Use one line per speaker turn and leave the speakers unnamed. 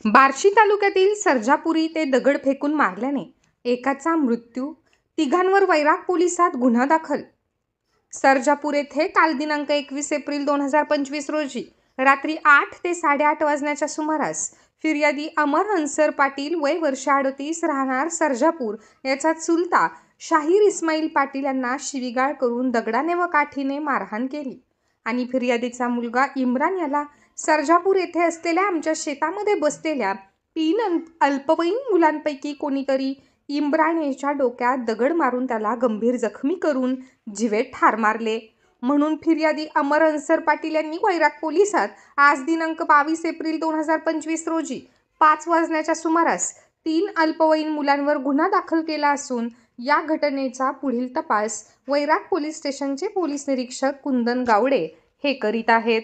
बार्शी तालुक्यातील सर्जापुरी ते दगड फेकून मारल्याने एकाचा मृत्यू, तिघांवर वैराग पोलिसात गुन्हा दाखल। सर्जापूर येथे काल दिनांक 21 एप्रिल 2025 रोजी रात्री 8 ते 8:30 वाजण्याच्या सुमारास फिर्यादी अमर हंसर पाटील वय वर्ष 38 राहणार सर्जापूर याचा चुलता शाहीर इस्माईल पाटील यांना शिवीगाळ करून दगडाने व काठीने मारहाण केली आणि फिर्यादीचा मुलगा इम्रान याला सर्जापूर येथे असलेल्या आमच्या शेतामध्ये बसलेल्या 3 अल्पवयीन मुलांपैकी कोणीतरी इम्रान याच्या डोक्यात दगड मारून त्याला गंभीर जखमी करून जिवे ठार मारले म्हणून फिर्यादी अमर हंसर पाटील यांनी वैराग पोलिसात आज दिनांक 22 एप्रिल 2025 रोजी 5 वाजण्याच्या सुमारास 3 अल्पवयीन मुलांवर गुन्हा दाखल केला असून या घटनेचा पुढील तपास वैराग पोलीस स्टेशनचे पोलीस निरीक्षक कुंदन गावडे हे करीत आहेत।